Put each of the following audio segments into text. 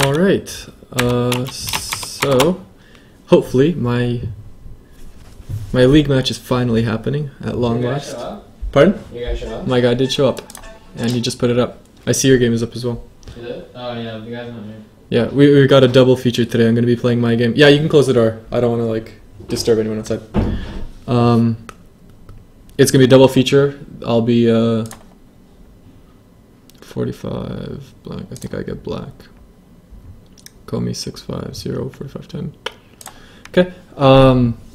All right. So hopefully my league match is finally happening at long last. Pardon? You guys show up? My guy did show up, and he just put it up. I see your game is up as well. Is it? Oh yeah, the guy's not here. Yeah, we got a double feature today. I'm going to be playing my game. Yeah, you can close the door. I don't want to like disturb anyone outside. It's going to be a double feature. I'll be 45 black. I think I get black. Call me 650 4510. Okay.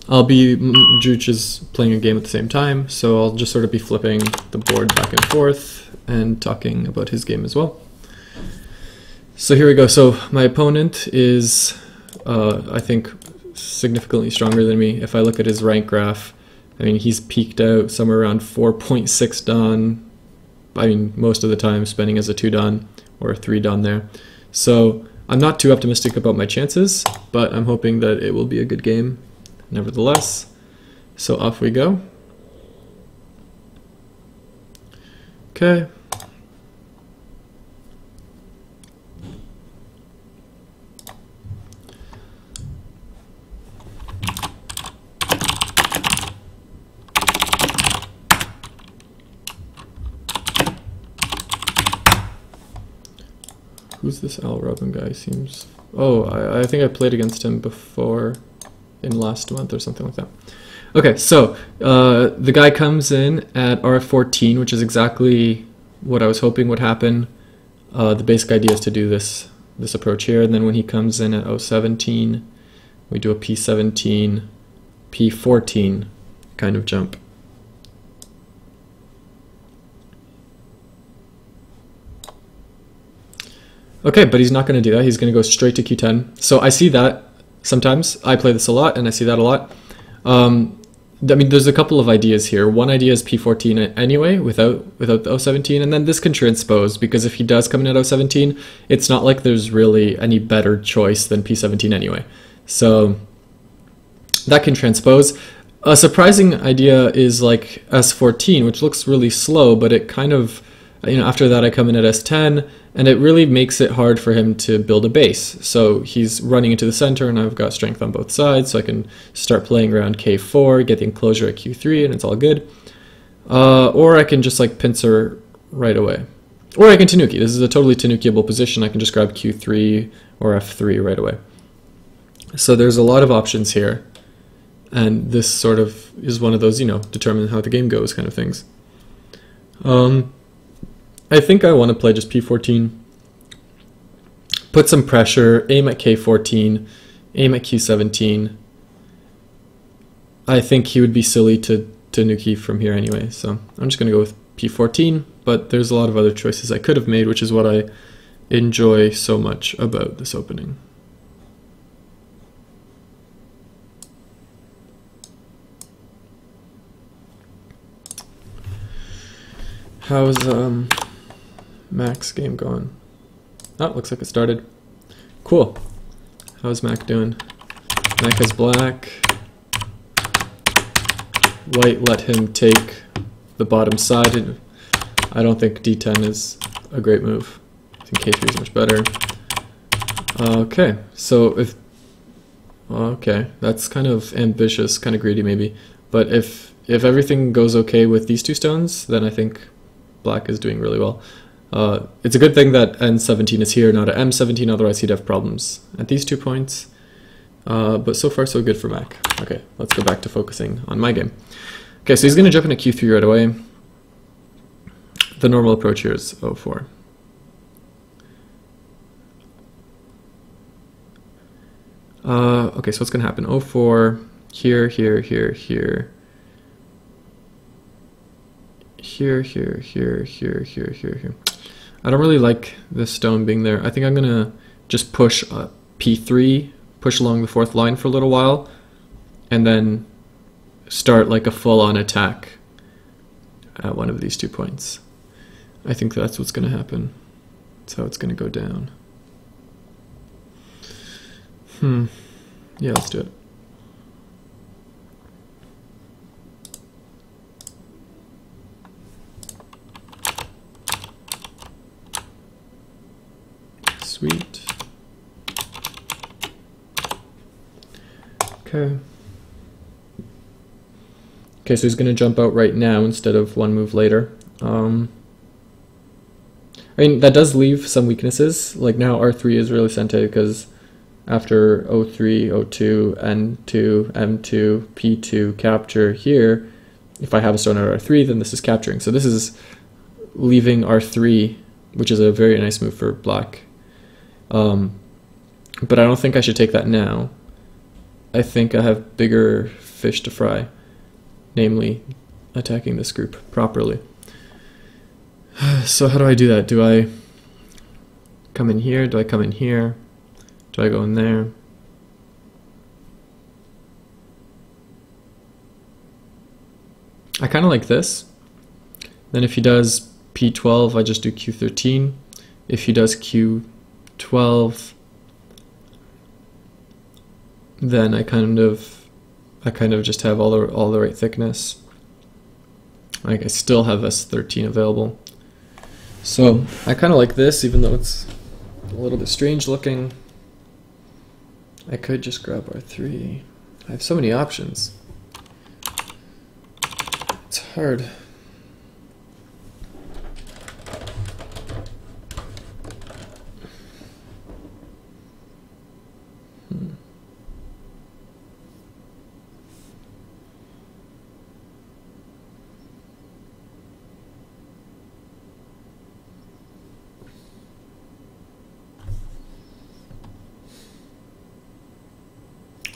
I'll be Juch is playing a game at the same time, so I'll just sort of be flipping the board back and forth and talking about his game as well. So here we go. So my opponent is, I think, significantly stronger than me. If I look at his rank graph, I mean, he's peaked out somewhere around 4.6 Dan. I mean, most of the time spending as a 2 Dan or a 3 Dan there. So I'm not too optimistic about my chances, but I'm hoping that it will be a good game nevertheless. So off we go. Okay. Who's this Al Robin guy? Seems... Oh, I think I played against him before in last month or something like that. Okay, so the guy comes in at R14, which is exactly what I was hoping would happen. The basic idea is to do this approach here, and then when he comes in at O17, we do a P17, P14 kind of jump. Okay, but he's not going to do that. He's going to go straight to Q10. So I see that sometimes. I play this a lot, and I see that a lot. I mean, there's a couple of ideas here. One idea is P14 anyway, without the O17, and then this can transpose, because if he does come in at O17, it's not like there's really any better choice than P17 anyway. So that can transpose. A surprising idea is like S14, which looks really slow, but it kind of, you know, after that I come in at S10, and it really makes it hard for him to build a base. So he's running into the center, and I've got strength on both sides, so I can start playing around K4, get the enclosure at Q3, and it's all good. Or I can just like pincer right away. Or I can Tanuki. This is a totally Tanukiable position. I can just grab Q3 or F3 right away. So there's a lot of options here, and this sort of is one of those, you know, determine how the game goes kind of things. I think I want to play just P14, put some pressure, aim at K14, aim at Q17. I think he would be silly to Tanuki from here anyway, so I'm just going to go with P14, but there's a lot of other choices I could have made, which is what I enjoy so much about this opening. How's Mac's game going? Oh, looks like it started. Cool. How's Mac doing? Mac has black. White let him take the bottom side. I don't think D10 is a great move. I think K3 is much better. Okay, so if... Okay, that's kind of ambitious, kind of greedy maybe. But if everything goes okay with these two stones, then I think black is doing really well. It's a good thing that N17 is here, not at M17, otherwise he'd have problems at these 2 points. But so far so good for Mac. Okay, let's go back to focusing on my game. Okay, so he's going to jump into Q3 right away. The normal approach here is O4. Okay, so what's going to happen? O4, here, here, here, here. Here, here, here, here, here, here, here. I don't really like this stone being there. I think I'm going to just push P3, push along the 4th line for a little while, and then start like a full-on attack at one of these 2 points. I think that's what's going to happen. That's how it's going to go down. Yeah, let's do it. Sweet. Okay. Okay, so he's going to jump out right now instead of one move later. I mean, that does leave some weaknesses. Like now R3 is really sente because after O3, O2, N2, M2, P2 capture here, if I have a stone at R3, then this is capturing. So this is leaving R3, which is a very nice move for black. But I don't think I should take that now. I think I have bigger fish to fry, namely attacking this group properly. So how do I do that? Do I come in here? Do I come in here? Do I go in there? I kind of like this. Then if he does P12, I just do Q13. If he does Q12, then I kind of just have all the right thickness. Like I still have S13 available. So I kind of like this, even though it's a little bit strange looking. I could just grab R3. I have so many options. It's hard.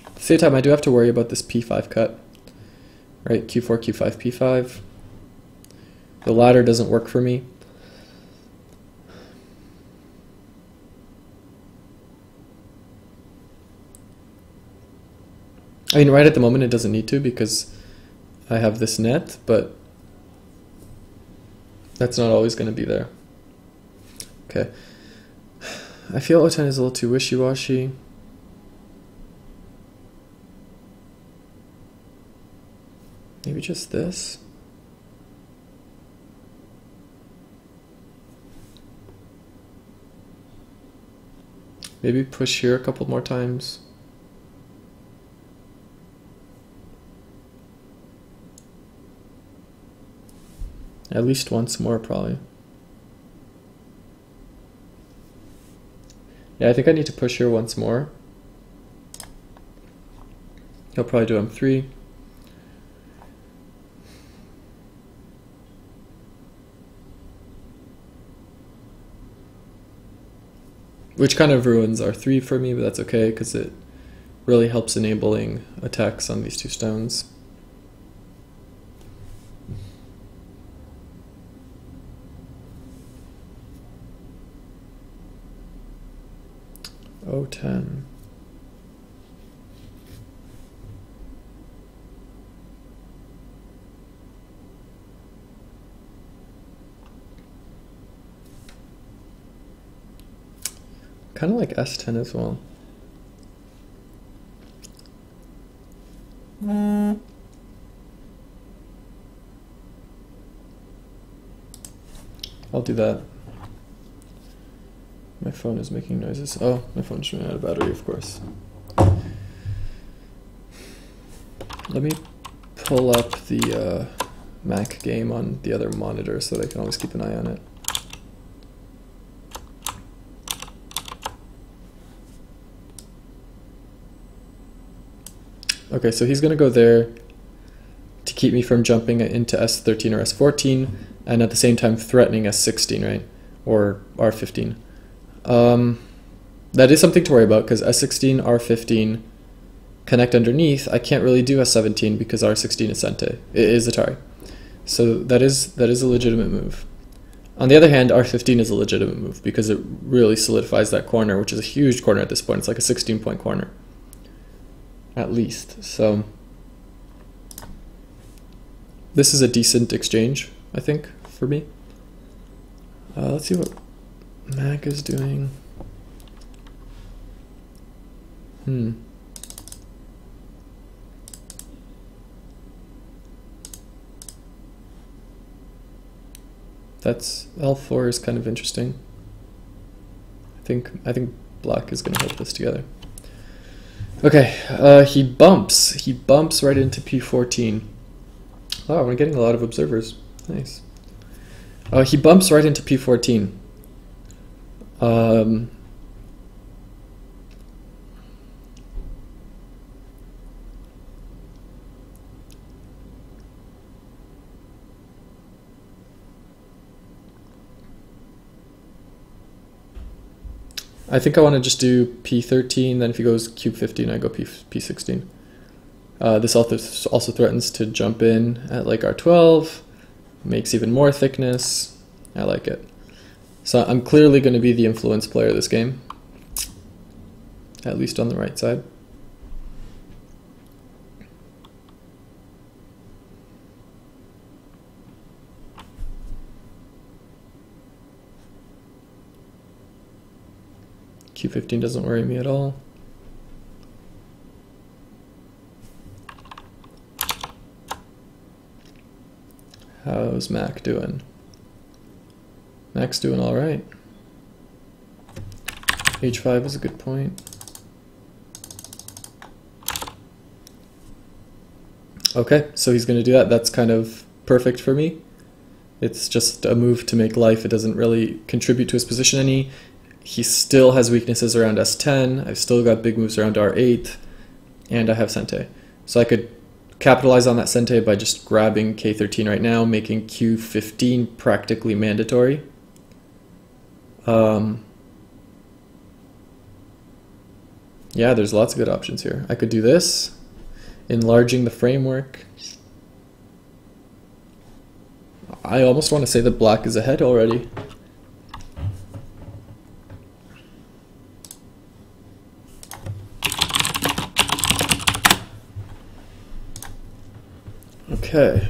At the same time, I do have to worry about this P5 cut, right? Q4, Q5, P5. The ladder doesn't work for me. I mean, right at the moment it doesn't need to because I have this net, but that's not always going to be there. Okay. I feel O10 is a little too wishy-washy. Maybe just this. Maybe push here a couple more times. At least once more, probably. Yeah, I think I need to push here once more. He'll probably do M3. Which kind of ruins R3 for me, but that's okay because it really helps enabling attacks on these two stones. O10. Kind of like S10 as well. I'll do that. My phone is making noises. Oh, my phone's running out of battery, of course. Let me pull up the Mac game on the other monitor so that I can always keep an eye on it. Okay, so he's going to go there to keep me from jumping into S13 or S14, and at the same time threatening S16, right? Or R15. That is something to worry about, because S16, R15 connect underneath. I can't really do S17 because R16 is sente. It is Atari. So that is a legitimate move. On the other hand, R15 is a legitimate move because it really solidifies that corner, which is a huge corner at this point. It's like a 16-point corner. At least. So this is a decent exchange, I think, for me. Let's see what Mac is doing. That's L4 is kind of interesting. I think black is going to hold this together. Okay, he bumps. He bumps right into p14. Wow, we're getting a lot of observers. Nice. He bumps right into p14. I think I want to just do p13, then if he goes cube 15, I go p16. This also threatens to jump in at like r12, makes even more thickness. I like it. So I'm clearly going to be the influence player this game, at least on the right side. Q15 doesn't worry me at all. How's Mac doing? Mac's doing all right. H5 is a good point. Okay, so he's going to do that. That's kind of perfect for me. It's just a move to make life. It doesn't really contribute to his position any. He still has weaknesses around S10. I've still got big moves around R8, and I have Sente. So I could capitalize on that Sente by just grabbing K13 right now, making Q15 practically mandatory. Yeah, there's lots of good options here. I could do this, enlarging the framework. I almost want to say that black is ahead already. Okay.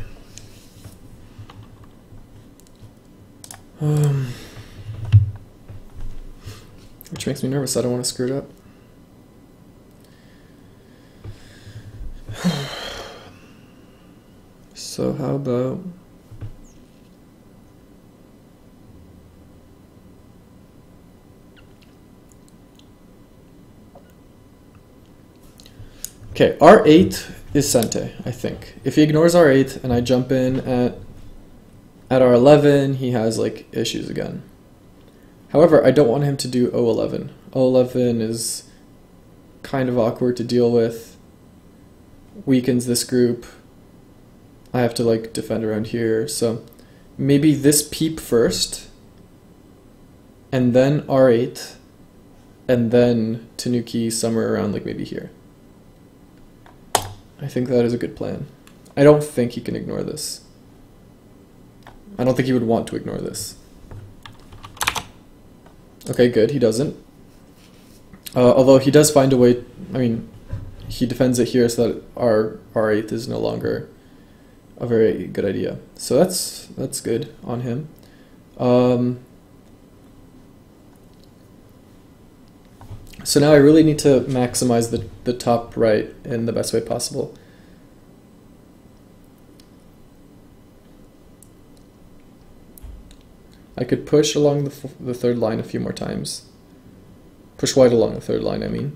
Which makes me nervous. I don't want to screw it up. So how about... Okay, R8 is Sente, I think. If he ignores R8 and I jump in at R11, he has like issues again. However, I don't want him to do O11. O11 is kind of awkward to deal with. Weakens this group. I have to like defend around here. So maybe this peep first, and then R8, and then Tanuki somewhere around like maybe here. I think that is a good plan. I don't think he can ignore this. I don't think he would want to ignore this. Okay, good, he doesn't. Although he does find a way, I mean, he defends it here so that our R8 is no longer a very good idea. So that's good on him. So now I really need to maximize the top right in the best way possible. I could push along the third line a few more times. Push white along the third line, I mean.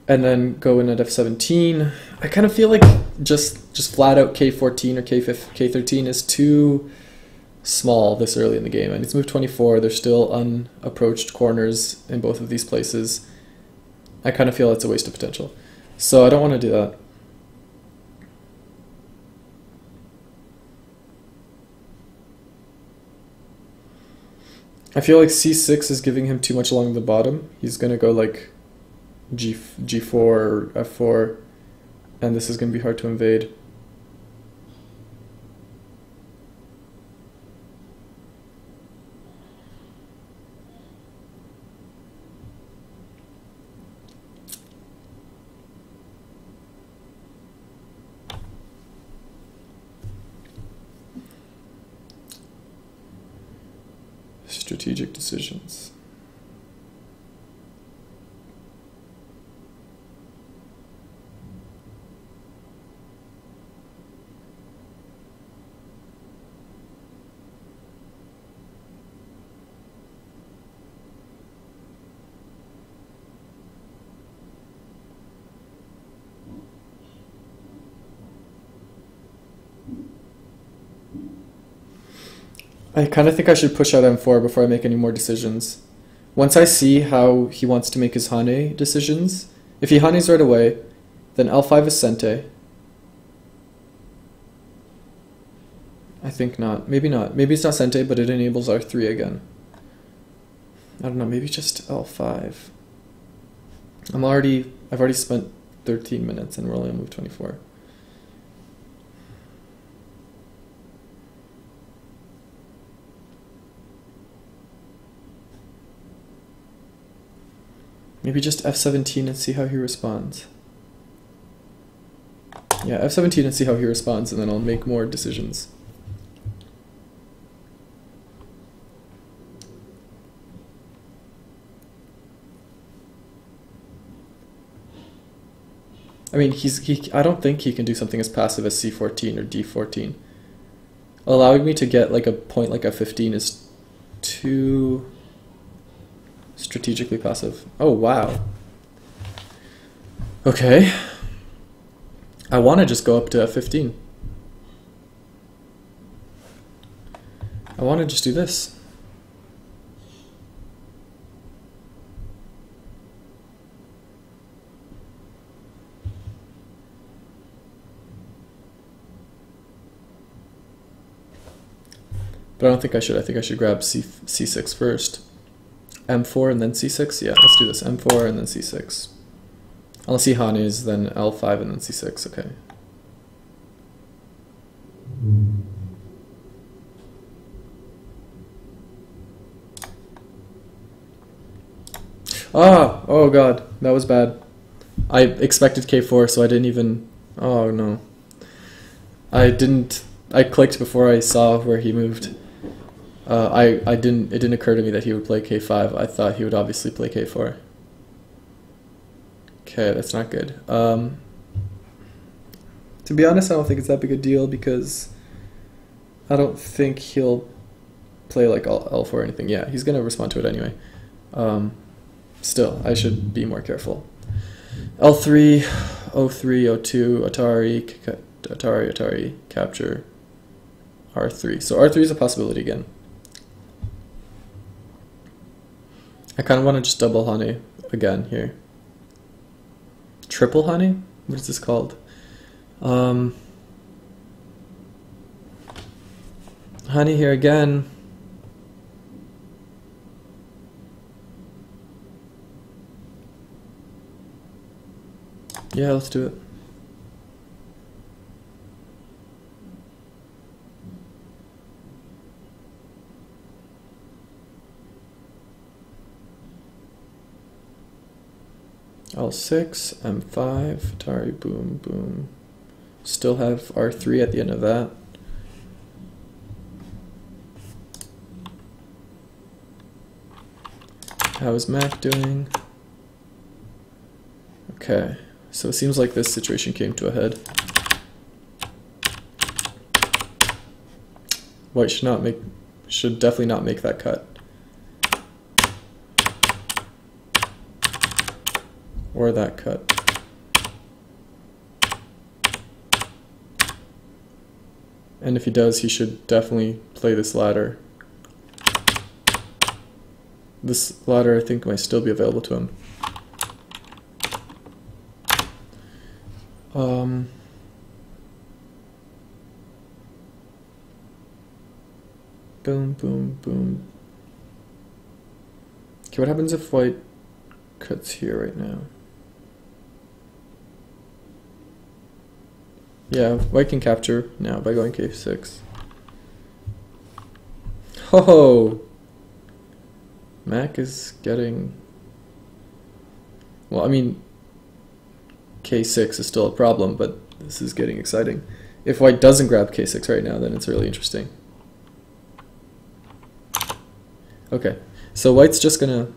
And then go in at f17. I kind of feel like just flat out k14 or k13 is too small this early in the game. And it's move 24. There's still unapproached corners in both of these places. I kind of feel it's a waste of potential. So I don't want to do that. I feel like c6 is giving him too much along the bottom. He's going to go like G4 or F4, and this is going to be hard to invade. Strategic decisions. I kind of think I should push out m4 before I make any more decisions. Once I see how he wants to make his Hane decisions, if he Hanes right away, then L5 is Sente. I think not. Maybe not. Maybe it's not Sente, but it enables R3 again. I don't know, maybe just L5. I've already spent 13 minutes and we're only on move 24. Maybe just F17 and see how he responds. Yeah, F17 and see how he responds, and then I'll make more decisions. I mean, I don't think he can do something as passive as C14 or D14. Allowing me to get like a point like F15 is too strategically passive. Oh, wow. Okay. I want to just go up to F15. I want to just do this. But I don't think I should. I think I should grab C6 first. M4 and then C6? Yeah, let's do this. M4 and then C6. Unless he Hanes, then L5 and then C6. Okay. Ah! Oh god, that was bad. I expected K4, so I didn't even... Oh no. I clicked before I saw where he moved. It didn't occur to me that he would play K5. I thought he would obviously play K4. Okay, that's not good. To be honest, I don't think it's that big a deal because I don't think he'll play like L4 or anything. Yeah, he's gonna respond to it anyway. Still, I should be more careful. L3, O3, O2, Atari, capture, R3. So R3 is a possibility again. I kind of want to just double Hane again here. Triple Hane? What is this called? Hane here again. Yeah, let's do it. L6, M5, Atari, boom, boom. Still have R3 at the end of that. How is Mac doing? Okay, so it seems like this situation came to a head. White should definitely not make that cut. Or that cut. And if he does, he should definitely play this ladder. This ladder, I think, might still be available to him. Boom, boom, boom. Okay, what happens if white cuts here right now? Yeah, white can capture now by going K6. Ho! Mac is getting... Well, I mean, K6 is still a problem, but this is getting exciting. If white doesn't grab K6 right now, then it's really interesting. Okay, so white's just gonna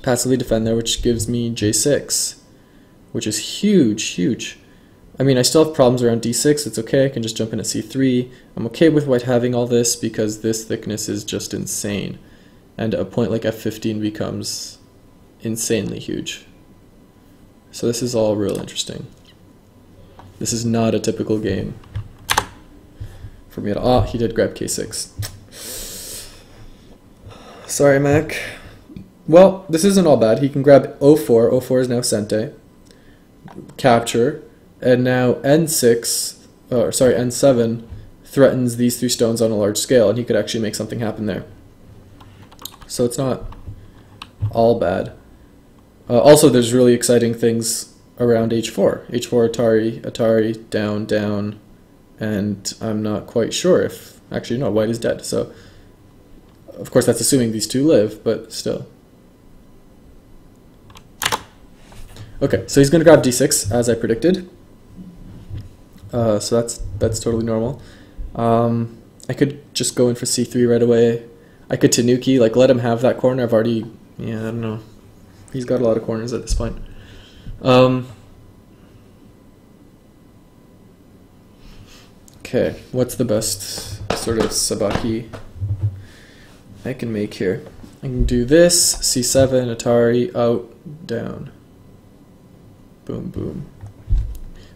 passively defend there, which gives me J6, which is huge, huge. I mean, I still have problems around D6, it's okay, I can just jump in at C3. I'm okay with white having all this because this thickness is just insane. And a point like F15 becomes insanely huge. So this is all real interesting. This is not a typical game for me at all. Oh, he did grab K6. Sorry, Mac. Well, this isn't all bad. He can grab O4. O4 is now Sente. Capture. And now N6, or sorry, N7 threatens these 3 stones on a large scale, and he could actually make something happen there. So it's not all bad. Also, there's really exciting things around H4. H4, Atari, Atari, down, down, and I'm not quite sure if... Actually, no, white is dead. So, of course, that's assuming these 2 live, but still. Okay, so he's going to grab D6, as I predicted. So that's totally normal. I could just go in for C3 right away. I could Tanuki, like let him have that corner. I've already, yeah, I don't know. He's got a lot of corners at this point. Okay, what's the best sort of sabaki I can make here? I can do this, C7, Atari, out, down. Boom, boom.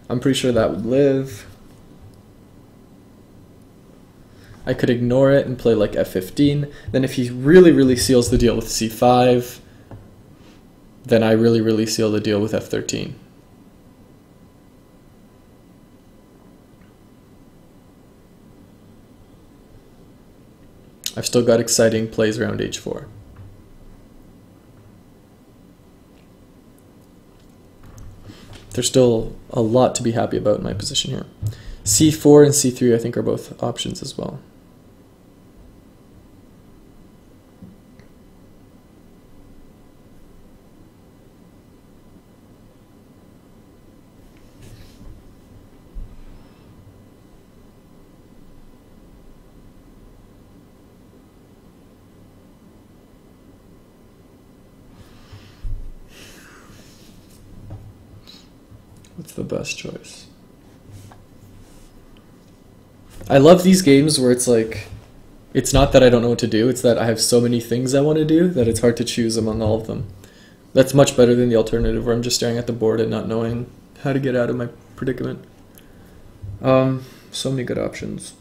I'm pretty sure that would live. I could ignore it and play like F15. Then if he really, really seals the deal with C5, then I really, really seal the deal with F13. I've still got exciting plays around H4. There's still a lot to be happy about in my position here. C4 and C3 I think are both options as well. What's the best choice? I love these games where it's like, it's not that I don't know what to do, it's that I have so many things I want to do that it's hard to choose among all of them. That's much better than the alternative where I'm just staring at the board and not knowing how to get out of my predicament. So many good options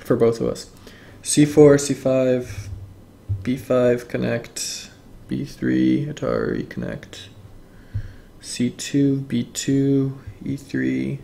for both of us. C4, C5, B5, connect, B3, Atari, connect, C2, B2, E3.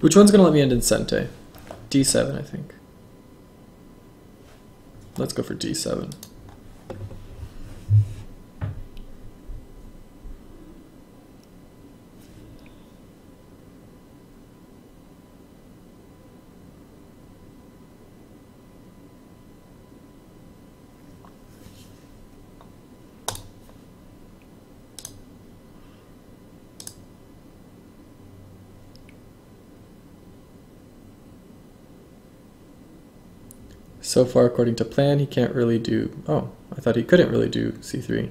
Which one's going to let me end in Sente? D7, I think. Let's go for D7. So far, according to plan, he can't really do... Oh, I thought he couldn't really do C3.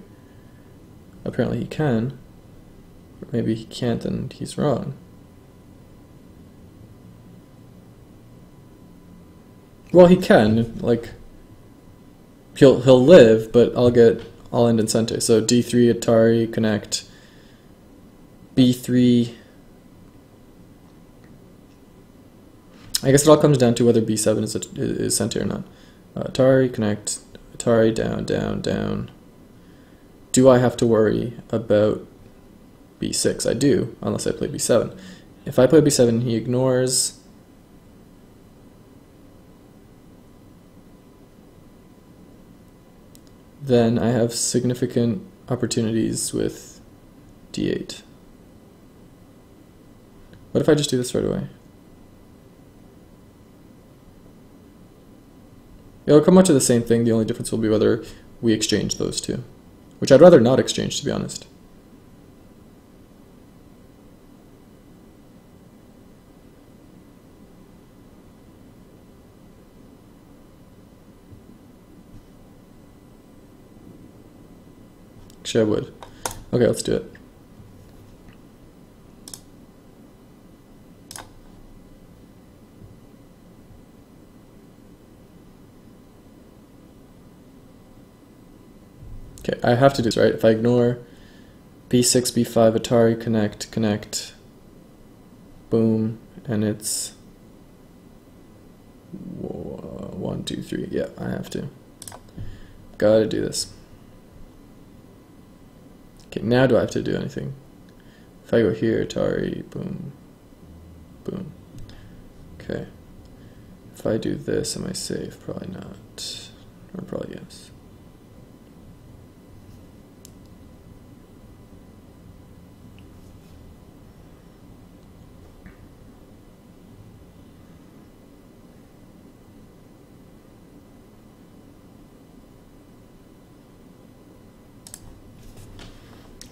Apparently he can. Or maybe he can't and he's wrong. Well, he can. Like, he'll live, but I'll end in Sente. So D3, Atari, connect. B3... I guess it all comes down to whether B7 is Sente or not. Atari, connect, Atari, down, down, down. Do I have to worry about B6? I do, unless I play B7. If I play B7, he ignores. Then I have significant opportunities with D8. What if I just do this right away? It'll come out to the same thing. The only difference will be whether we exchange those two, which I'd rather not exchange, to be honest. Actually, I would. Okay, let's do it. Okay, I have to do this, right? If I ignore b6, b5, Atari, connect, boom, and it's 1, 2, 3. Yeah, I have to. Gotta do this. Okay, now do I have to do anything? If I go here, Atari, boom, boom. Okay. If I do this, am I safe? Probably not. Or probably yes.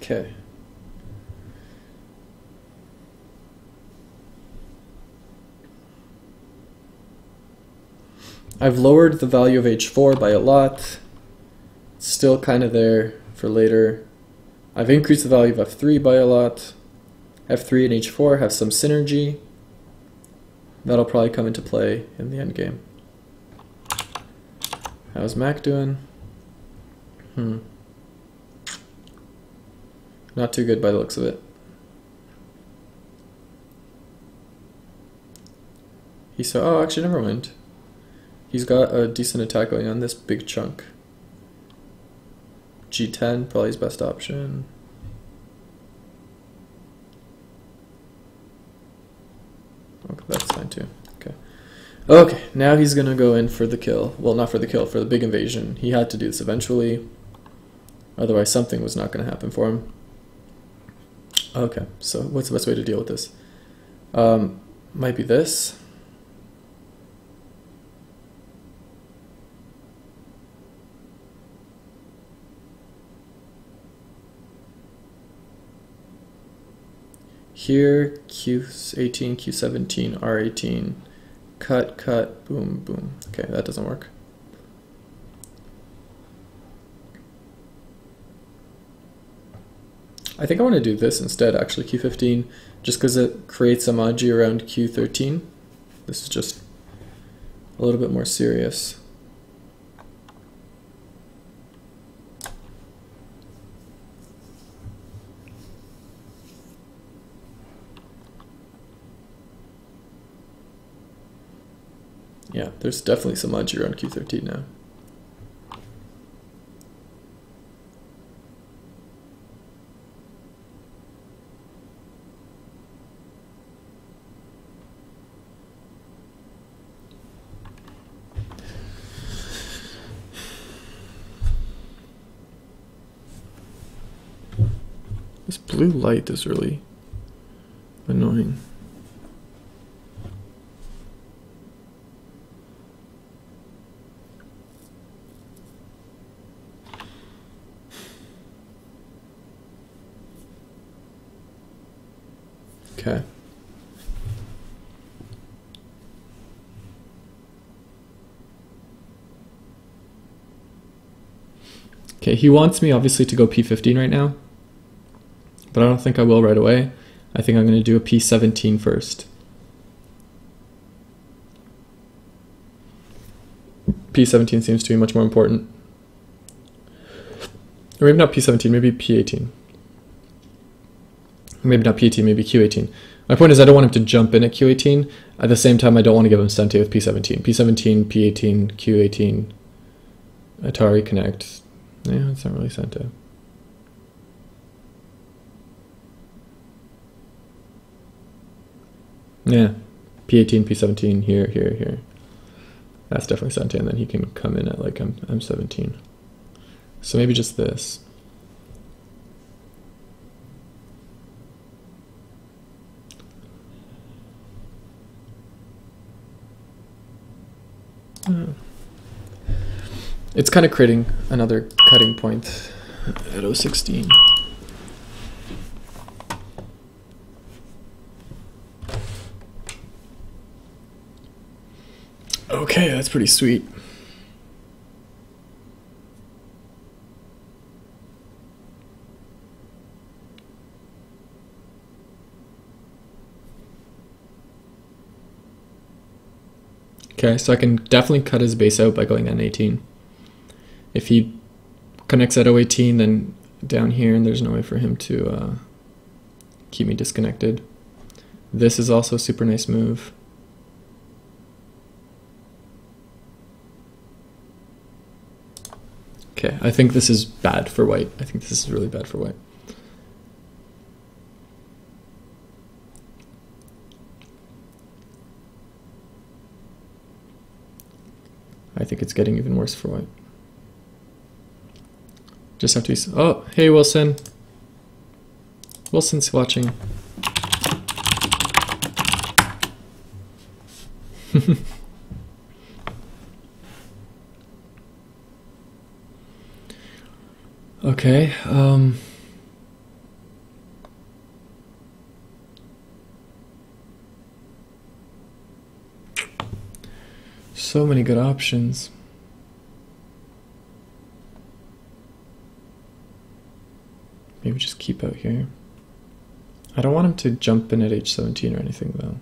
Okay. I've lowered the value of h4 by a lot. It's still kind of there for later. I've increased the value of f3 by a lot. f3 and h4 have some synergy. That'll probably come into play in the end game. How's Mac doing? Not too good by the looks of it. He said, oh, actually, never mind. He's got a decent attack going on this big chunk. G10, probably his best option. Okay, that's fine too. Okay. Okay, now he's gonna go in for the kill. Well, not for the kill, for the big invasion. He had to do this eventually. Otherwise, something was not gonna happen for him. Okay, so what's the best way to deal with this? Might be this. Here, Q18, Q17, R18, cut, boom, boom. Okay, that doesn't work. I think I want to do this instead, actually, Q15, just because it creates a Maji around Q13. This is just a little bit more serious. Yeah, there's definitely some Maji around Q13 now. This blue light is really annoying. Okay. Okay, he wants me obviously to go P15 right now, but I don't think I will right away. I think I'm going to do a P17 first. P17 seems to be much more important. Or maybe not P17, maybe P18. Maybe not P18, maybe Q18. My point is I don't want him to jump in at Q18. At the same time, I don't want to give him Sente with P17. P17, P18, Q18, Atari Connect. Yeah, it's not really Sente. Yeah, P18, P17, here. That's definitely Sente, and then he can come in at like M17. So maybe just this. It's kind of creating another cutting point at 016. Okay, that's pretty sweet. Okay, so I can definitely cut his base out by going N18. If he connects at 018, then down here, and there's no way for him to keep me disconnected. This is also a super nice move. Okay, I think this is bad for white. I think this is really bad for white. I think it's getting even worse for white. Just have to be... Oh, hey Wilson. Wilson's watching. Okay, so many good options. Maybe just keep out here. I don't want him to jump in at H17 or anything though.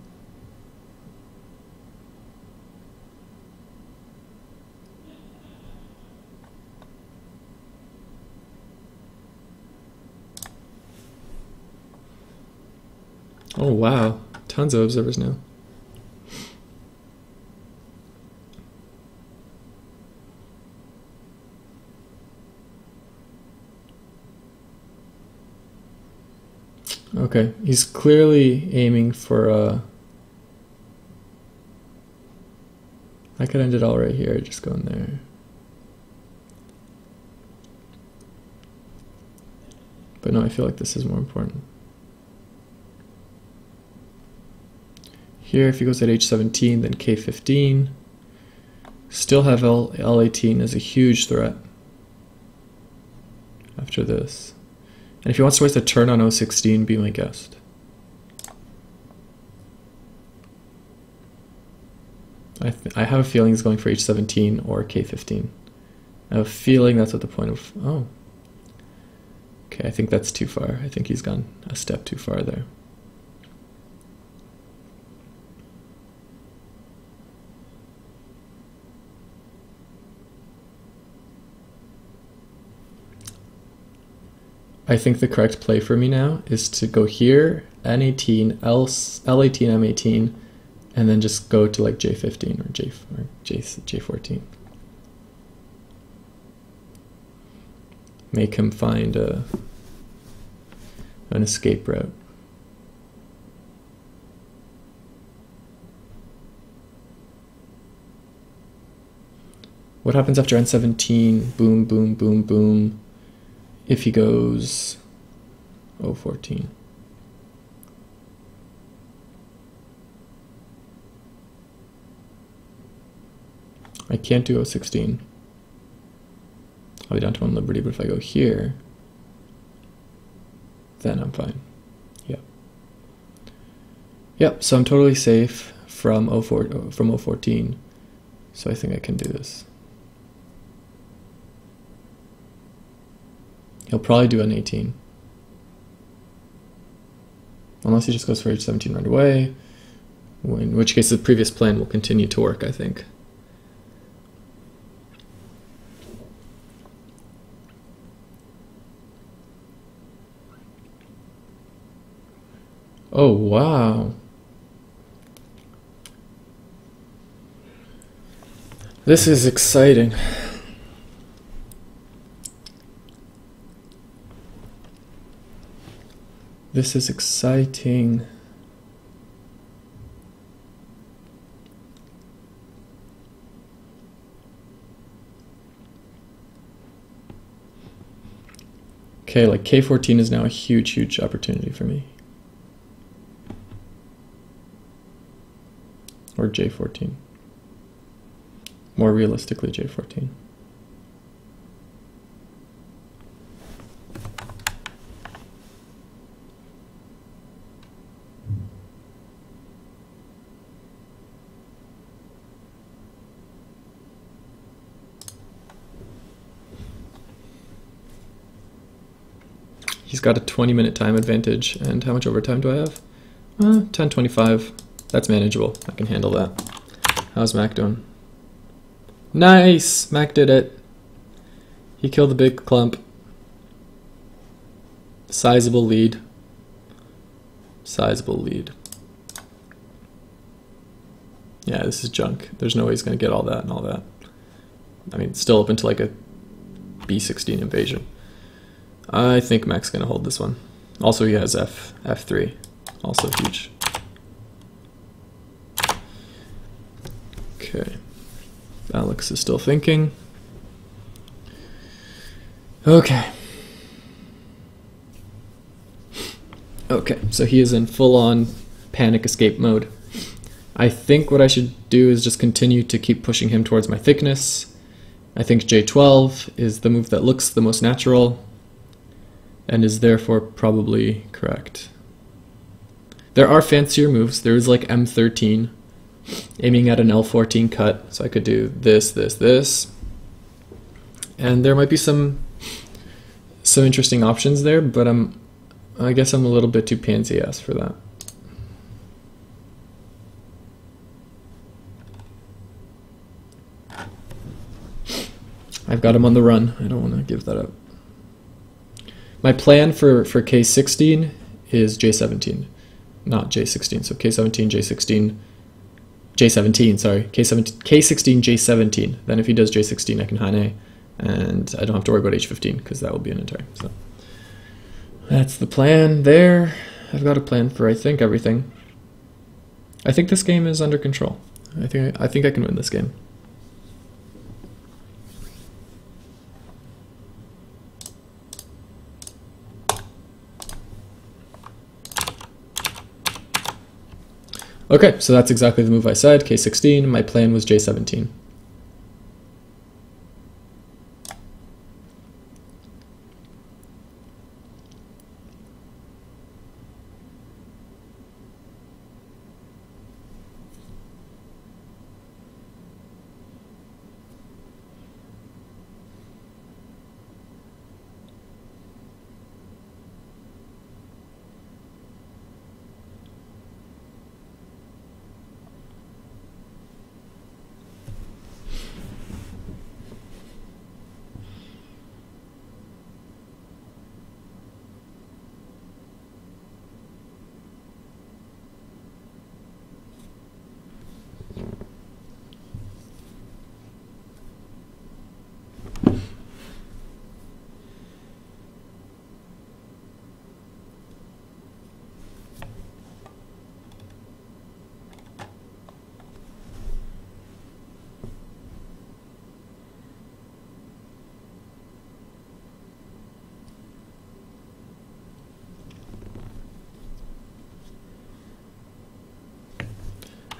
Oh wow, tons of observers now. Okay, he's clearly aiming for I could end it all right here, just going there. But no, I feel like this is more important. Here, if he goes at H17, then K15. Still have L18 as a huge threat after this. And if he wants to waste a turn on 016, be my guest. I have a feeling he's going for H17 or K15. I have a feeling that's what the point of... Oh. Okay, I think that's too far. I think he's gone a step too far there. I think the correct play for me now is to go here, N18, L18, M18, and then just go to like J15 or J14. Make him find an escape route. What happens after N17? Boom, boom, boom, boom. If he goes 014. I can't do 016. I'll be down to 1 liberty, but if I go here, then I'm fine. Yep. Yep, so I'm totally safe from 014. So I think I can do this. He'll probably do an 18. Unless he just goes for H17 right away, in which case the previous plan will continue to work, I think. Oh, wow. This is exciting. This is exciting. Okay, like K14 is now a huge, huge opportunity for me. Or J14. More realistically, J14. He's got a 20-minute time advantage. And how much overtime do I have? 10:25. That's manageable. I can handle that. How's Mac doing? Nice! Mac did it. He killed the big clump. Sizable lead. Sizable lead. Yeah, this is junk. There's no way he's going to get all that and all that. I mean, still open to like a B16 invasion. I think Mac's going to hold this one. Also, he has F3. Also huge. Okay. Alex is still thinking. Okay. Okay, so he is in full-on panic escape mode. I think what I should do is just continue to keep pushing him towards my thickness. I think J12 is the move that looks the most natural and is therefore probably correct. There are fancier moves. There is like M13, aiming at an L14 cut. So I could do this, this, this. And there might be some interesting options there, but I guess I'm a little bit too pansy-ass for that. I've got him on the run. I don't want to give that up. My plan for K16 is J17, not J16. So K17, J16, J17, sorry. K16, J17. Then if he does J16, I can Hane, and I don't have to worry about H15 because that will be an entire. So that's the plan there. I've got a plan for, I think, everything. I think this game is under control. I think I can win this game. Okay, so that's exactly the move I said, K16. My plan was J17.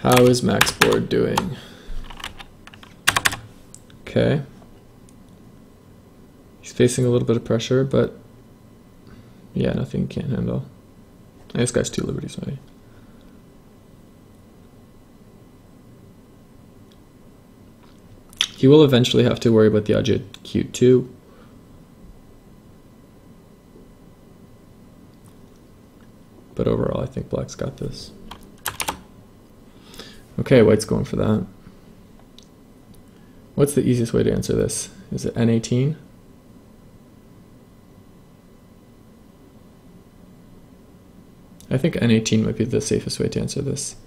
How is Mac's board doing? Okay. He's facing a little bit of pressure, but yeah, nothing he can't handle. This guy's 2 liberties already. He will eventually have to worry about the edge at Q2. But overall, I think Black's got this. Okay, White's going for that. What's the easiest way to answer this? Is it N18? I think N18 might be the safest way to answer this.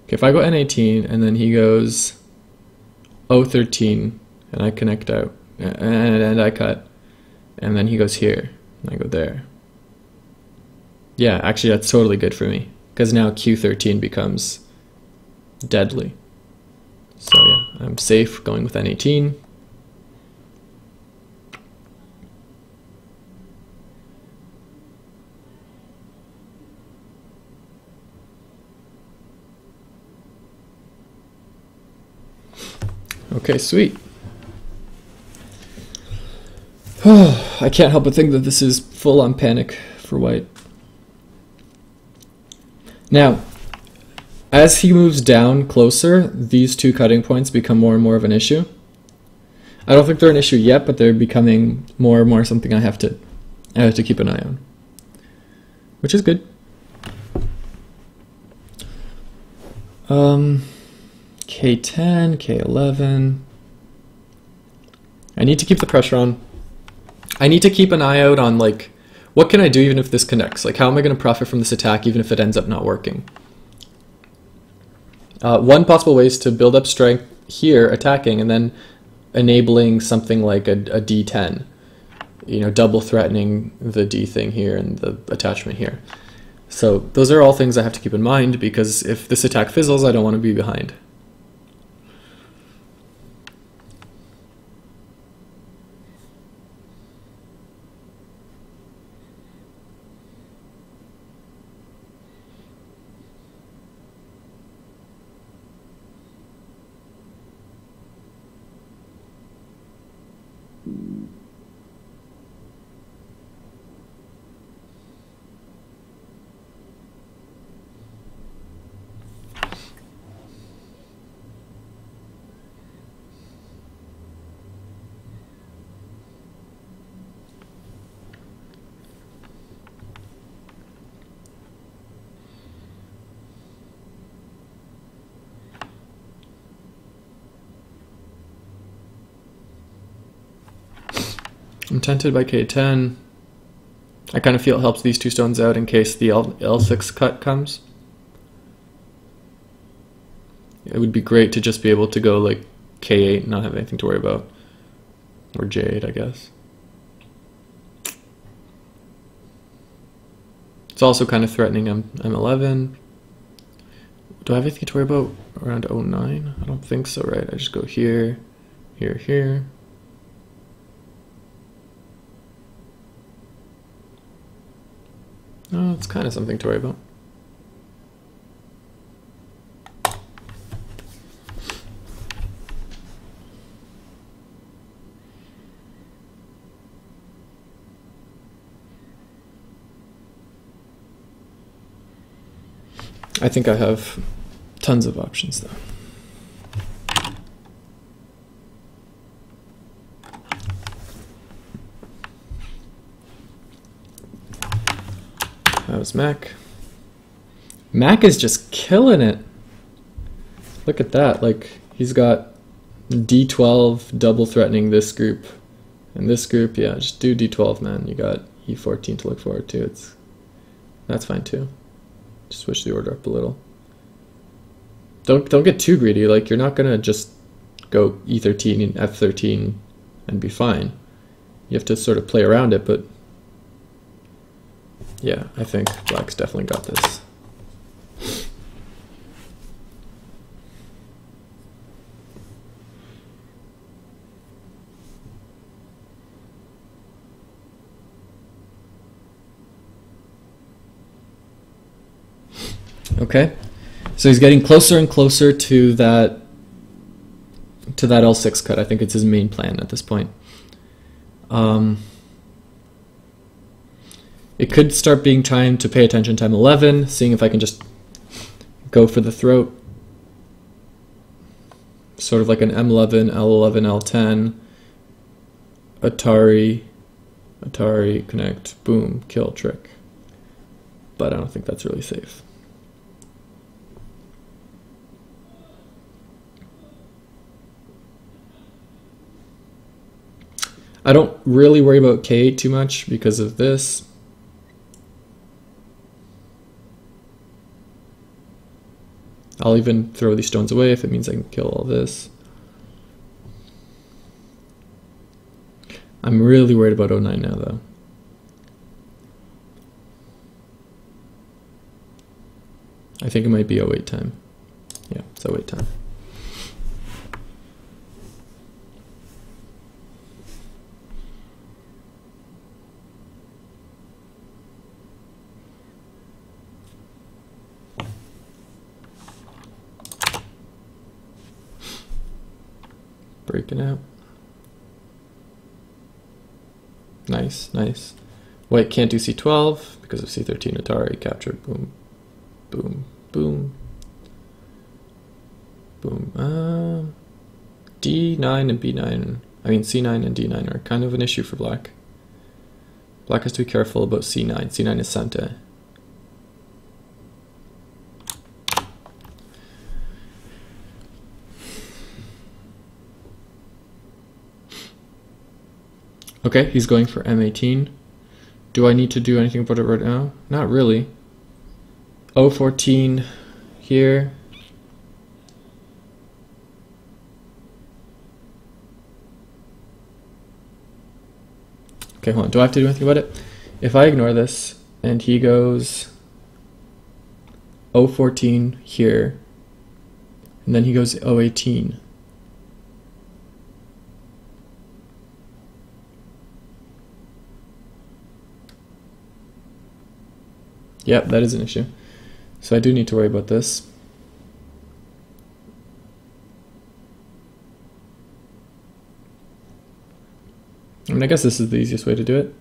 Okay, if I go N18 and then he goes O13 and I connect out and I cut, and then he goes here and I go there. Yeah, actually that's totally good for me because now Q13 becomes deadly. So yeah, I'm safe going with N18. Okay, sweet. I can't help but think that this is full on panic for White. Now, As he moves down closer, these two cutting points become more and more of an issue. I don't think they're an issue yet, but they're becoming more and more something I have to keep an eye on, which is good. K10, K11. I need to keep the pressure on. I need to keep an eye out on, like, what can I do even if this connects? Like, how am I going to profit from this attack even if it ends up not working? One possible way is to build up strength here, attacking, and then enabling something like a D10. You know, double threatening the D thing here and the attachment here. So those are all things I have to keep in mind, because if this attack fizzles, I don't want to be behind. I'm tempted by K10. I kind of feel it helps these two stones out in case the L6 cut comes. It would be great to just be able to go like K8 and not have anything to worry about. Or J8, I guess. It's also kind of threatening M11. Do I have anything to worry about around 09? I don't think so, right? I just go here, here, here. Oh, it's kind of something to worry about. I think I have tons of options though. That was Mac. Mac is just killing it. Look at that. Like, he's got D12 double threatening this group. And this group, yeah, just do D12, man. You got E14 to look forward to. That's fine too. Just switch the order up a little. Don't get too greedy. Like, you're not gonna just go E13 and F13 and be fine. You have to sort of play around it, but yeah, I think Black's definitely got this. Okay, so he's getting closer and closer to that L6 cut. I think it's his main plan at this point. It could start being time to pay attention to M11, seeing if I can just go for the throat. Sort of like an M11, L11, L10, Atari, connect, boom, kill, trick. But I don't think that's really safe. I don't really worry about K8 too much because of this. I'll even throw these stones away if it means I can kill all this. I'm really worried about 09 now, though. I think it might be 08 time. Yeah, it's 08 time. Breaking out. Nice, nice. White can't do C12 because of C13 Atari captured. Boom, boom, boom. Boom. D9 and B9, I mean C9 and D9 are kind of an issue for black. Black has to be careful about C9. C9 is Santa. Okay, he's going for M18. Do I need to do anything about it right now? Not really. O14 here. Okay, hold on. Do I have to do anything about it? If I ignore this and he goes O14 here, and then he goes O18. Yep, that is an issue. So I do need to worry about this. I mean, I guess this is the easiest way to do it.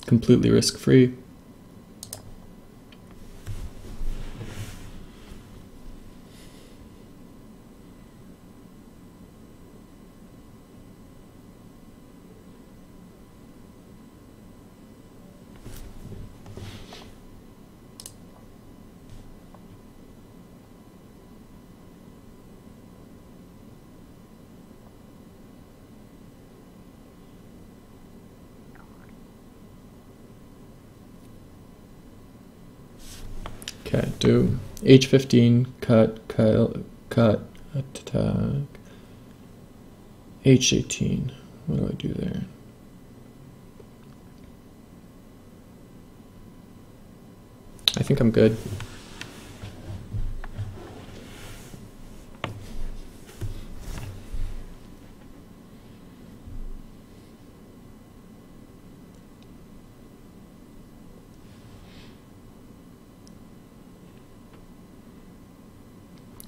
Completely risk-free. Okay, do H15, cut, attack, H18. What do I do there? I think I'm good.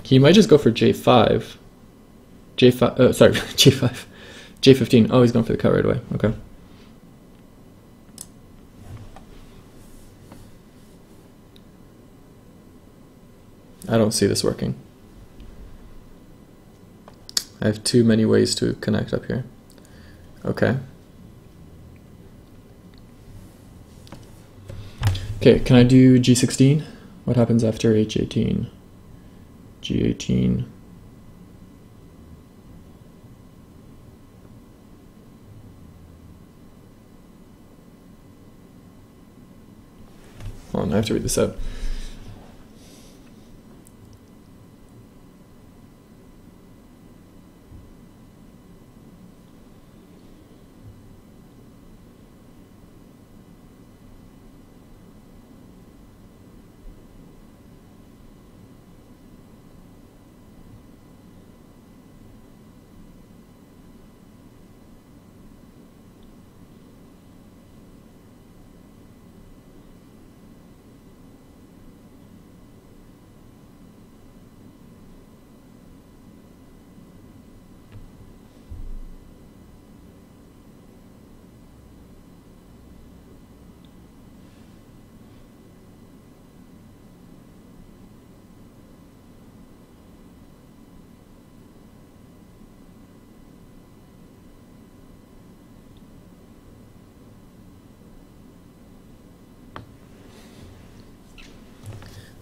He might just go for J5. J5, sorry, J5. J15. Oh, he's going for the cut right away. Okay. I don't see this working. I have too many ways to connect up here. Okay. Okay, can I do G16? What happens after H18? G18. Hold on, I have to read this out.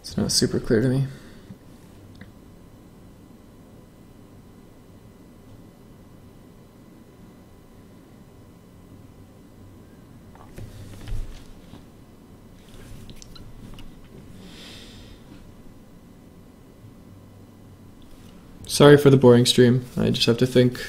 It's not super clear to me. Sorry for the boring stream. I just have to think.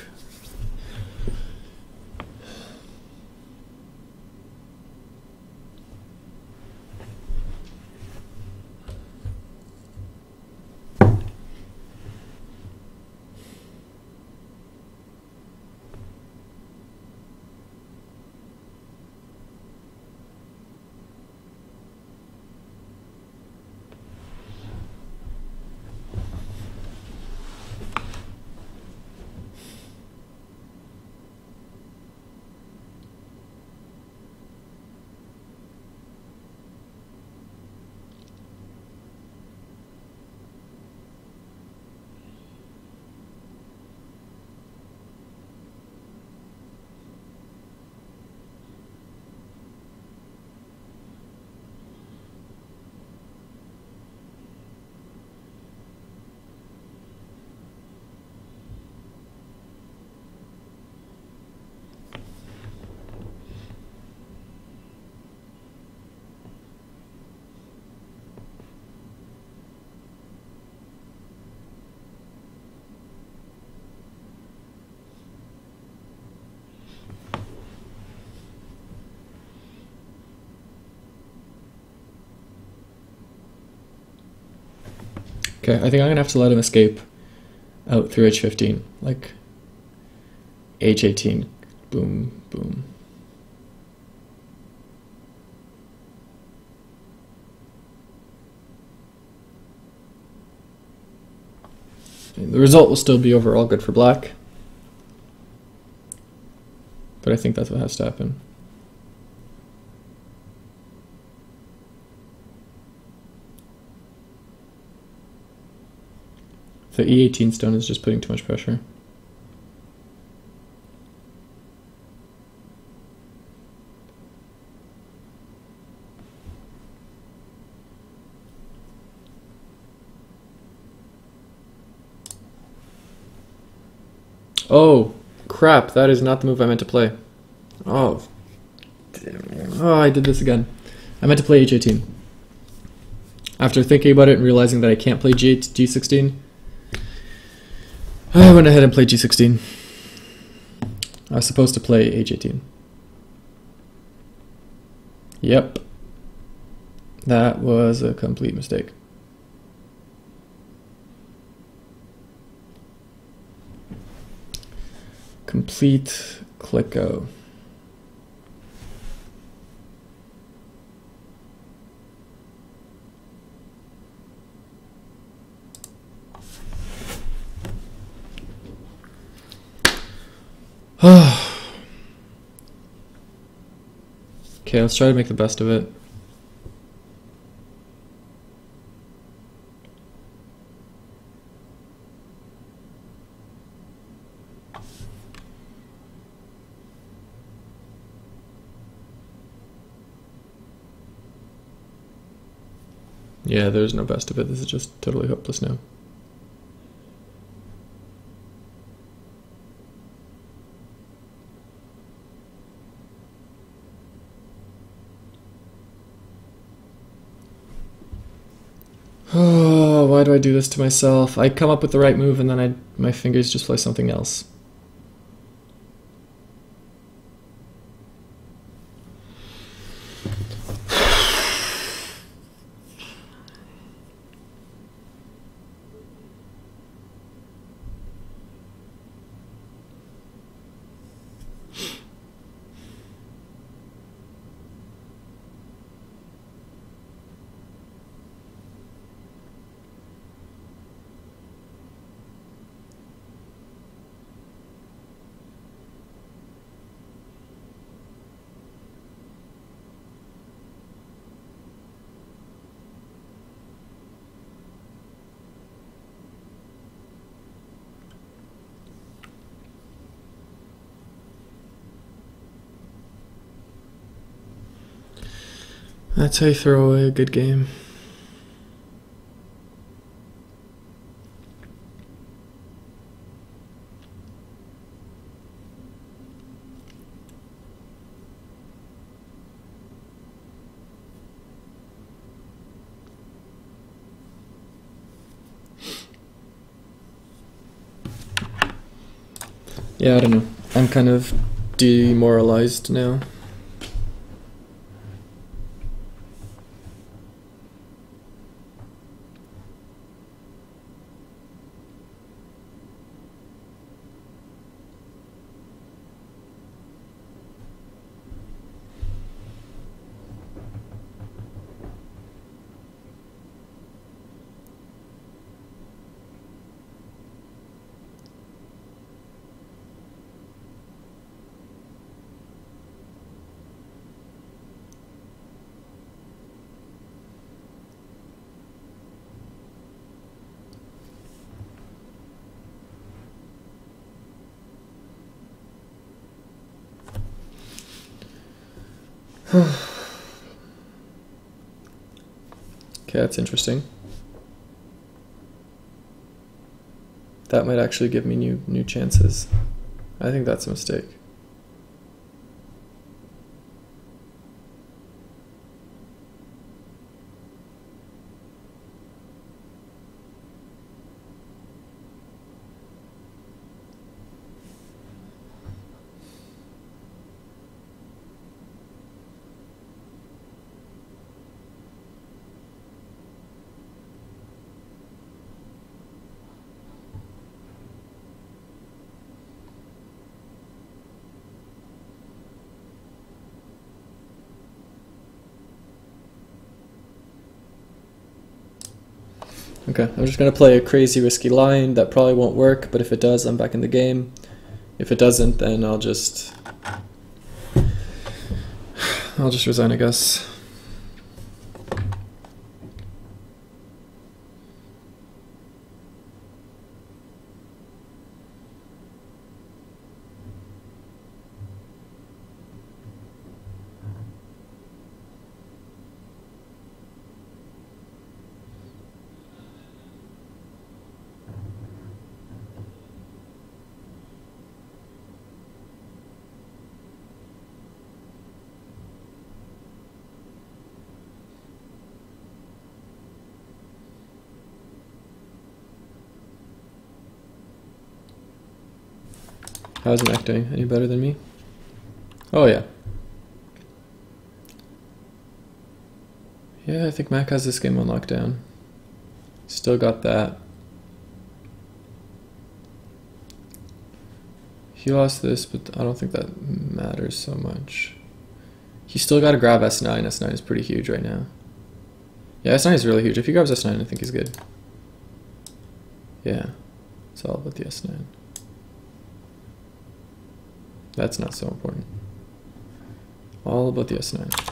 Okay, I think I'm gonna have to let him escape out through h15, like h18, boom, boom. And the result will still be overall good for black, but I think that's what has to happen. The e18 stone is just putting too much pressure. Oh, crap, that is not the move I meant to play. Oh, damn. Oh, I did this again. I meant to play h18. After thinking about it and realizing that I can't play g16, I went ahead and played g16. I was supposed to play h18. Yep. That was a complete mistake. Complete clicko. Okay, let's try to make the best of it. Yeah, there's no best of it. This is just totally hopeless now. Oh, why do I do this to myself? I come up with the right move and then my fingers just play something else. That's how you throw away a good game. Yeah, I don't know. I'm kind of demoralized now. Okay, that's interesting. That might actually give me new chances. I think that's a mistake. Okay, I'm just gonna play a crazy risky line that probably won't work, but if it does, I'm back in the game. If it doesn't, then I'll just resign, I guess. How's Mac doing? Any better than me? Oh yeah. Yeah, I think Mac has this game on lockdown. Still got that. He lost this, but I don't think that matters so much. He still got to grab S9. S9 is pretty huge right now. Yeah, S9 is really huge. If he grabs S9, I think he's good. Yeah, it's all about the S9. That's not so important. All about the S9.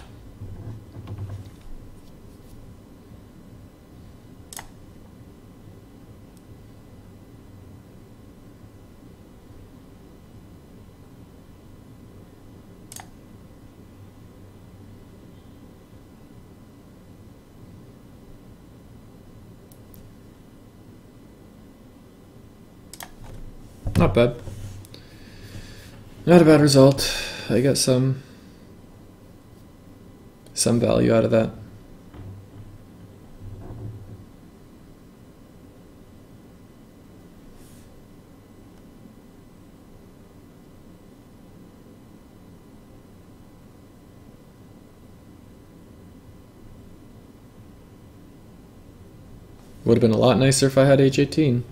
Not bad. Not a bad result. I get some value out of that. Would have been a lot nicer if I had H18.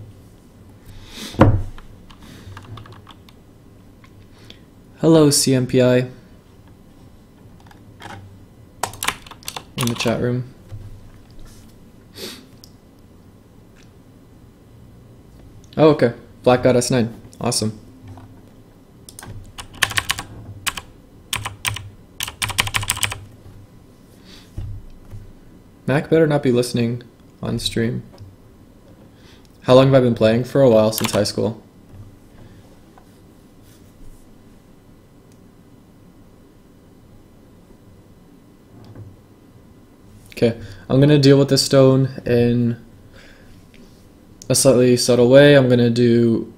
Hello, CMPI. In the chat room. Oh, okay. Black got S9. Awesome. Mac better not be listening on stream. How long have I been playing? For a while, since high school. Okay, I'm going to deal with this stone in a slightly subtle way. I'm going to do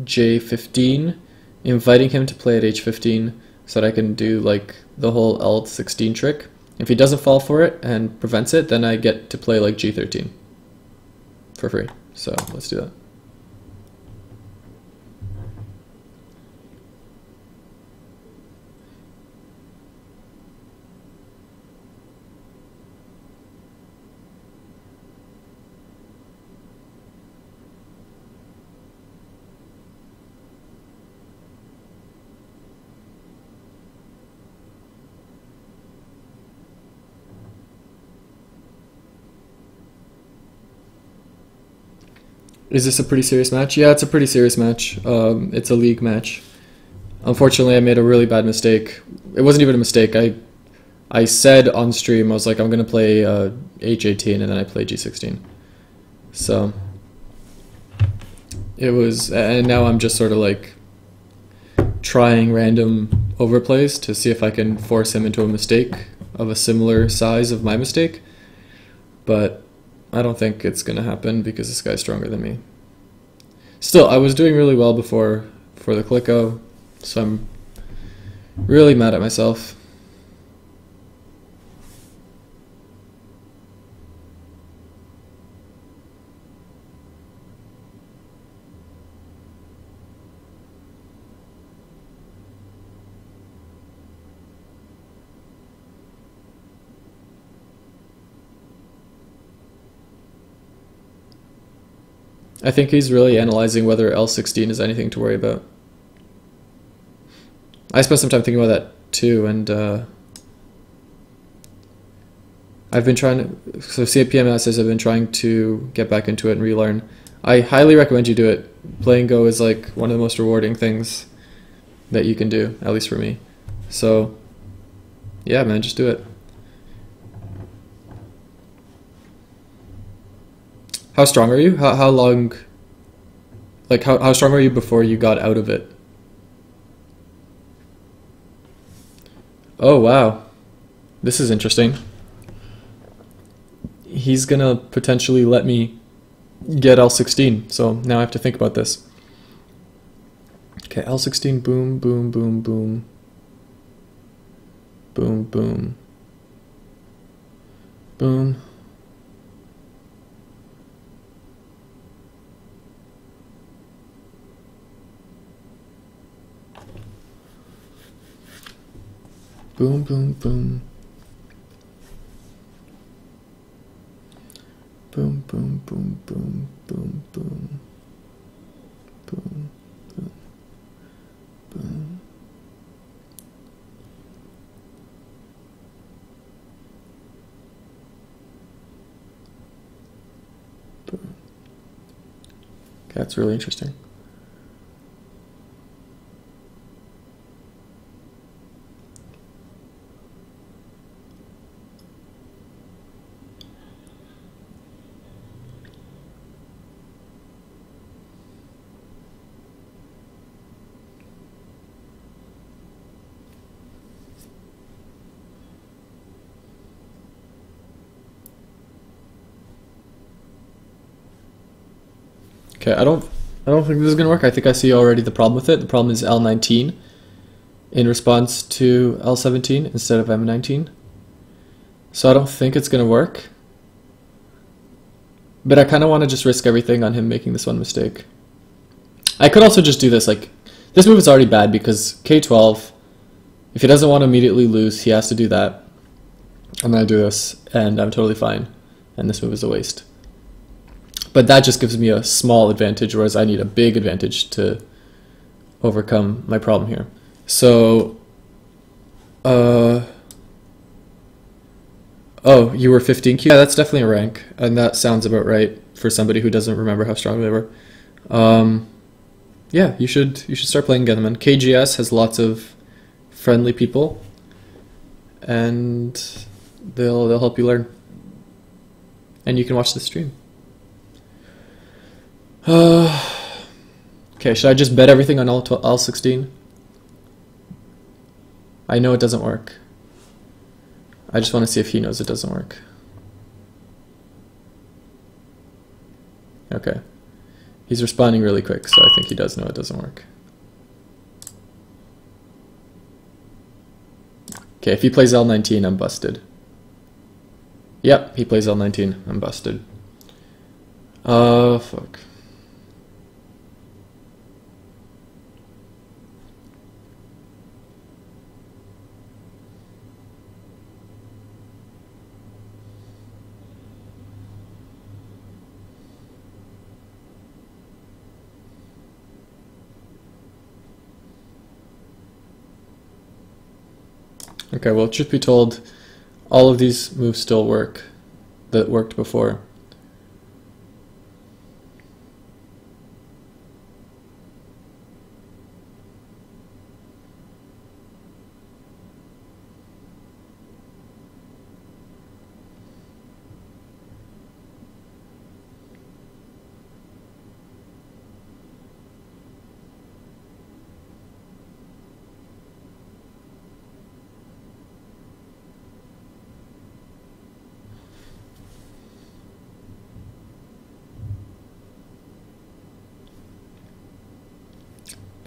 J15, inviting him to play at H15 so that I can do like the whole L16 trick. If he doesn't fall for it and prevents it, then I get to play like G13 for free. So let's do that. Is this a pretty serious match? Yeah, it's a pretty serious match. It's a league match. Unfortunately, I made a really bad mistake. It wasn't even a mistake. I said on stream, I was like, I'm going to play H18, and then I played G16. So, it was, and now I'm just sort of like trying random overplays to see if I can force him into a mistake of a similar size of my mistake. But I don't think it's going to happen because this guy's stronger than me. Still, I was doing really well before for the Clicko, so I'm really mad at myself. I think he's really analyzing whether L16 is anything to worry about. I spent some time thinking about that too, and I've been trying to, so CPMS says I've been trying to get back into it and relearn. I highly recommend you do it. Playing Go is like one of the most rewarding things that you can do, at least for me. So yeah, man, just do it. How strong are you? How long, like how strong are you before you got out of it? Oh wow, this is interesting. He's gonna potentially let me get L16, so now I have to think about this. Okay, L16, boom, boom, boom, boom. Boom, boom. Boom. Boom, boom, boom. Boom, boom, boom, boom, boom, boom. Boom, boom, boom. Boom. Okay, that's really interesting. Okay, I don't think this is gonna work. I think I see already the problem with it. The problem is L19 in response to L17 instead of M19. So I don't think it's gonna work. But I kind of want to just risk everything on him making this one mistake. I could also just do this. Like, this move is already bad because K12, if he doesn't want to immediately lose, he has to do that. I'm gonna do this, and I'm totally fine. And this move is a waste. But that just gives me a small advantage, whereas I need a big advantage to overcome my problem here. So, oh, you were 15Q? Yeah, that's definitely a rank, and that sounds about right for somebody who doesn't remember how strong they were. Yeah, you should start playing Gunman. KGS has lots of friendly people, and they'll help you learn. And you can watch the stream. Okay, should I just bet everything on L16? I know it doesn't work. I just want to see if he knows it doesn't work. Okay. He's responding really quick, so I think he does know it doesn't work. Okay, if he plays L19, I'm busted. Yep, he plays L19, I'm busted. Fuck. Okay, well, truth be told, all of these moves still work that worked before.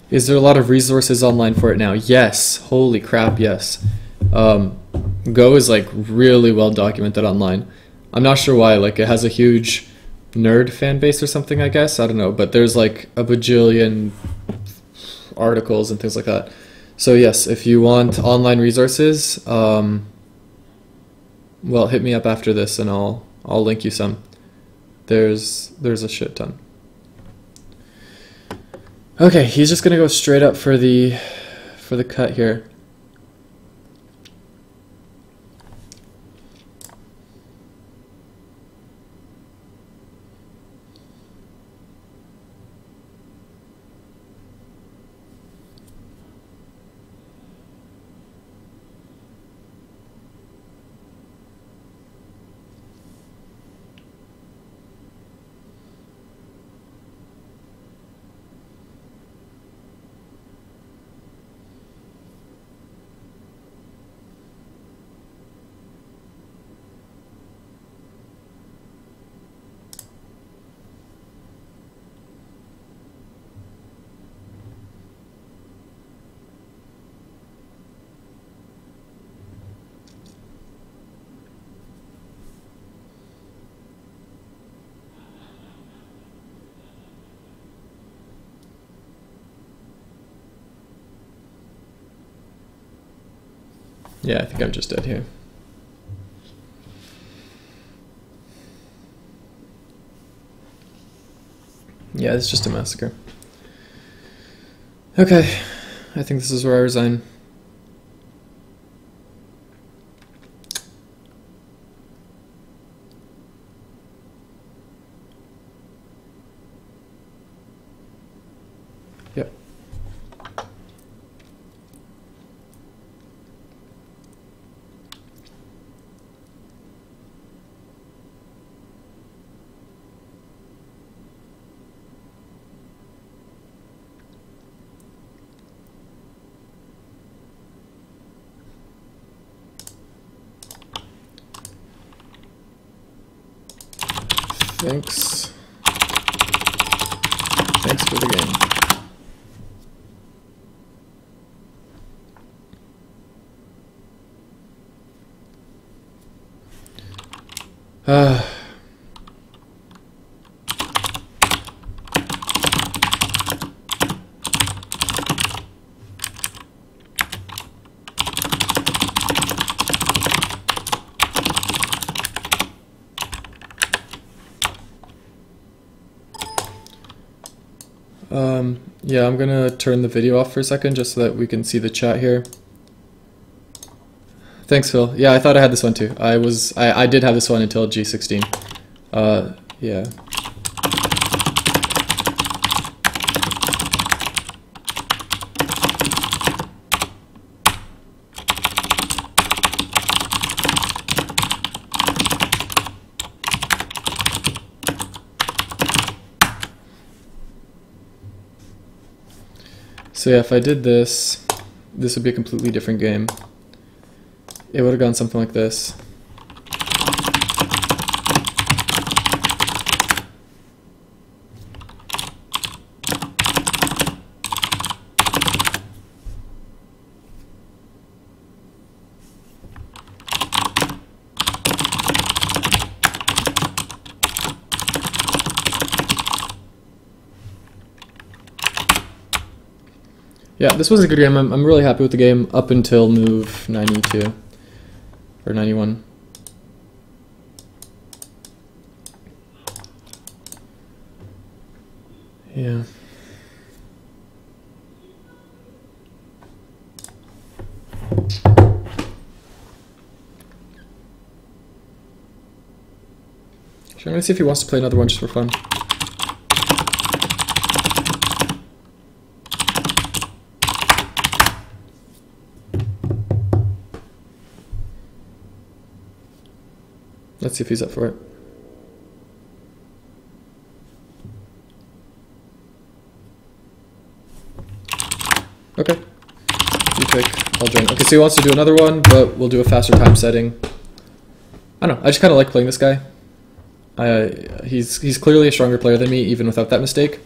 Is there a lot of resources online for it now? Yes. Holy crap, yes. Go is like really well documented online. I'm not sure why, like it has a huge nerd fan base or something, I guess. I don't know, but there's like a bajillion articles and things like that. So yes, if you want online resources, well, hit me up after this and I'll link you some. There's a shit ton. Okay, he's just gonna go straight up for the cut here. Yeah, I think I'm just dead here. Yeah, it's just a massacre. Okay, I think this is where I resign. Yep. Thanks. Thanks for the game. Yeah, I'm gonna turn the video off for a second just so that we can see the chat here. Thanks, Phil. Yeah, I thought I had this one too. I did have this one until G16. Yeah. So yeah, if I did this, this would be a completely different game. It would have gone something like this. Yeah, this was a good game. I'm really happy with the game up until move 92 or 91. Yeah. Sure, I'm gonna see if he wants to play another one just for fun. Let's see if he's up for it. Okay. You pick. I'll join. Okay, so he wants to do another one, but we'll do a faster time setting. I don't know. I just kind of like playing this guy. He's clearly a stronger player than me, even without that mistake.